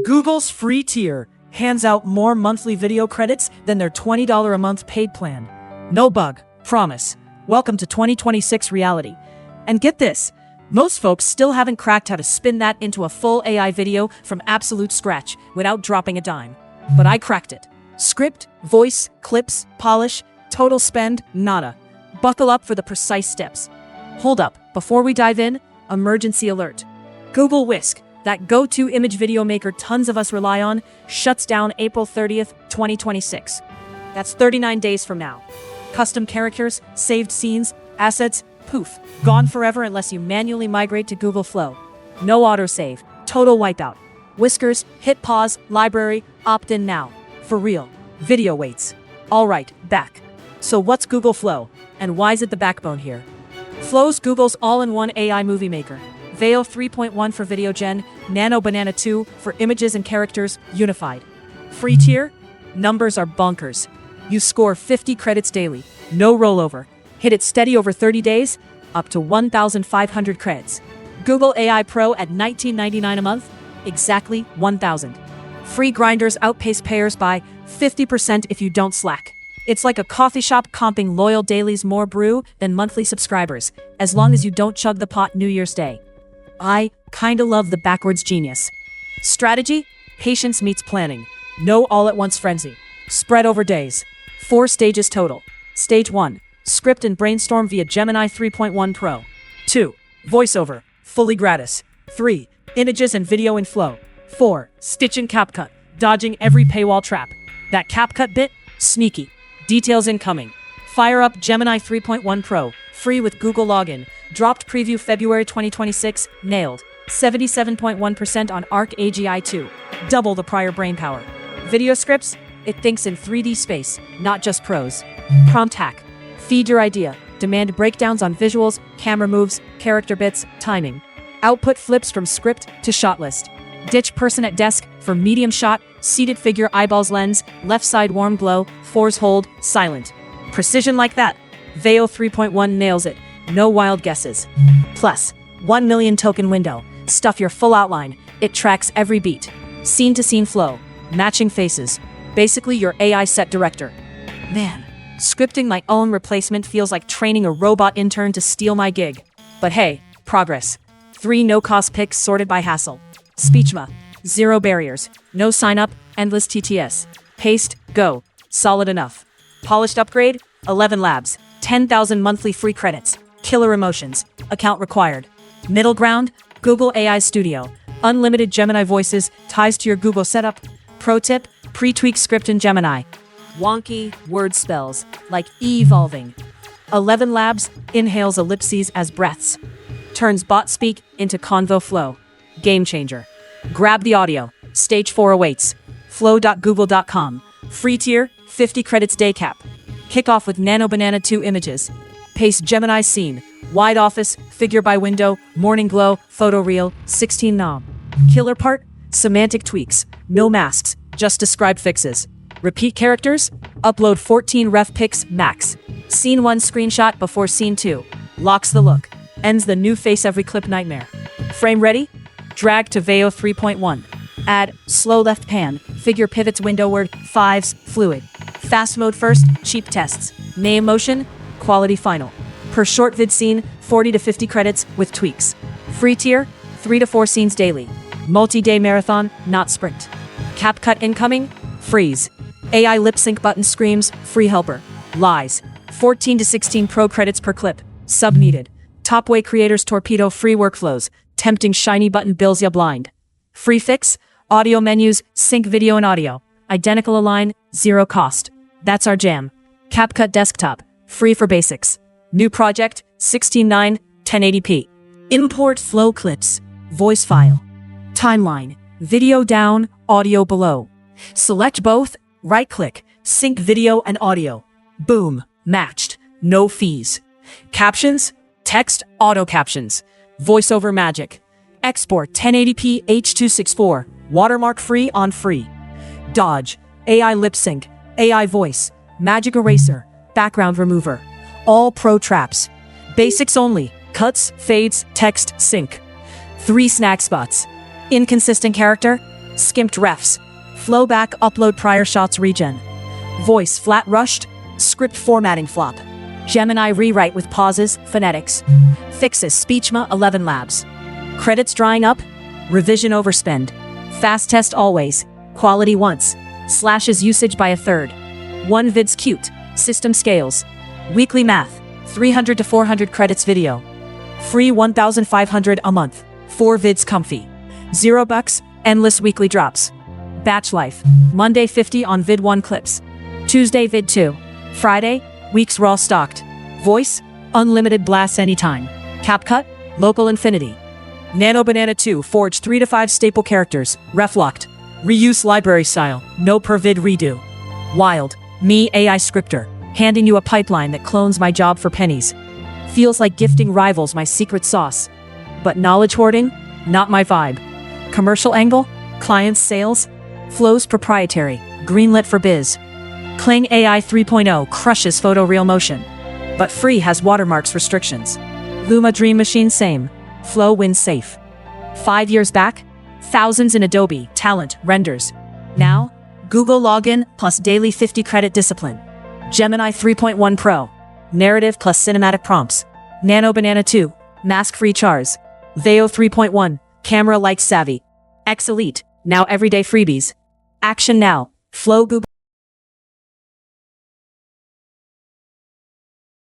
Google's free tier hands out more monthly video credits than their $20 a month paid plan. No bug, promise. Welcome to 2026 reality. And get this, most folks still haven't cracked how to spin that into a full AI video from absolute scratch without dropping a dime. But I cracked it. Script, voice, clips, polish, total spend, nada. Buckle up for the precise steps. Hold up, before we dive in, emergency alert. Google Whisk, that go-to image video maker tons of us rely on, shuts down April 30th, 2026. That's 39 days from now. Custom characters, saved scenes, assets, poof, gone forever unless you manually migrate to Google Flow. No autosave, total wipeout. Whiskers, hit pause, library, opt in now. For real, video waits. All right, back. So what's Google Flow, and why is it the backbone here? Flow's Google's all-in-one AI movie maker. Veo 3.1 for video gen, Nano Banana 2 for images and characters, unified. Free tier? Numbers are bonkers. You score 50 credits daily, no rollover. Hit it steady over 30 days, up to 1,500 credits. Google AI Pro at $19.99 a month, exactly 1,000. Free grinders outpace payers by 50% if you don't slack. It's like a coffee shop comping loyal dailies more brew than monthly subscribers, as long as you don't chug the pot New Year's Day. I kinda love the backwards genius. Strategy? Patience meets planning. No all-at-once frenzy. Spread over days. 4 stages total. Stage 1. Script and brainstorm via Gemini 3.1 Pro. 2. Voiceover. Fully gratis. 3. Images and video in Flow. 4. Stitch in CapCut. Dodging every paywall trap. That CapCut bit? Sneaky. Details incoming. Fire up Gemini 3.1 Pro. Free with Google login. Dropped preview February 2026. Nailed. 77.1% on Arc AGI 2. Double the prior brainpower. Video scripts? It thinks in 3D space, not just prose. Prompt hack. Feed your idea. Demand breakdowns on visuals, camera moves, character bits, timing. Output flips from script to shot list. Ditch person at desk for medium shot, seated figure eyeballs lens, left side warm glow, fours hold, silent. Precision like that. Veo 3.1 nails it. No wild guesses. Plus, 1 million token window. Stuff your full outline. It tracks every beat. Scene to scene flow. Matching faces. Basically your AI set director. Man, scripting my own replacement feels like training a robot intern to steal my gig. But hey, progress. 3 no-cost picks sorted by hassle. Speechma. 0 barriers. No sign-up. Endless TTS. Paste. Go. Solid enough. Polished upgrade. ElevenLabs. 10,000 monthly free credits. Killer emotions. Account required. Middle ground. Google AI Studio. Unlimited Gemini voices. Ties to your Google setup. Pro tip. Pre-tweak script in Gemini. Wonky word spells. Like evolving. ElevenLabs inhales ellipses as breaths. Turns bot speak into convo flow. Game changer. Grab the audio. Stage 4 awaits. Flow.google.com. Free tier, 50 credits day cap. Kick off with Nano Banana 2 images. Paste Gemini scene. Wide office, figure by window, morning glow, photo reel, 16 nom. Killer part? Semantic tweaks. No masks, just describe fixes. Repeat characters? Upload 14 ref pics max. Scene 1 screenshot before scene 2. Locks the look. Ends the new face every clip nightmare. Frame ready? Drag to Veo 3.1. Add slow left pan, figure pivots windowward, 5s, fluid. Fast mode first, cheap tests. Name motion, quality final. Per short vid scene, 40 to 50 credits with tweaks. Free tier, 3 to 4 scenes daily. Multi-day marathon, not sprint. CapCut incoming, freeze. AI lip sync button screams, free helper. Lies. 14 to 16 pro credits per clip. Sub needed. Top way creators torpedo free workflows. Tempting shiny button bills ya blind. Free fix, audio menus, sync video and audio. Identical align, 0 cost. That's our jam. CapCut Desktop, free for basics. New project, 16:9, 1080p. Import flow clips, voice file. Timeline, video down, audio below. Select both, right-click, sync video and audio. Boom, matched, no fees. Captions, text, auto captions. Voiceover magic. Export 1080p H.264, watermark free on free. Dodge, AI lip sync, AI voice, magic eraser, background remover. All pro traps. Basics only, cuts, fades, text, sync. 3 snack spots. Inconsistent character, skimped refs. Flow back, upload prior shots regen. Voice flat rushed, script formatting flop. Gemini rewrite with pauses, phonetics. Fixes Speechma, ElevenLabs. Credits drying up, revision overspend. Fast test always, quality once. Slashes usage by a third. One vid's cute, system scales. Weekly math, 300 to 400 credits video. Free 1,500 a month. 4 vids comfy. $0, endless weekly drops. Batch life, Monday 50 on vid 1 clips. Tuesday vid 2. Friday, weeks raw stocked. Voice, unlimited blasts anytime. CapCut, local infinity. Nano Banana 2 forge 3 to 5 staple characters, ref locked. Reuse library style, no per vid redo. Wild, me AI scripter, handing you a pipeline that clones my job for pennies. Feels like gifting rivals my secret sauce. But knowledge hoarding, not my vibe. Commercial angle, clients sales, flows proprietary, greenlit for biz. Kling AI 3.0 crushes photoreal motion, but free has watermarks restrictions. Luma Dream Machine same, flow wins safe. 5 years back, thousands in Adobe, talent, renders. Now, Google login plus daily 50 credit discipline. Gemini 3.1 Pro, narrative plus cinematic prompts. Nano Banana 2, mask-free chars. Veo 3.1, camera like savvy. X Elite, now everyday freebies. Action now, Flow Google.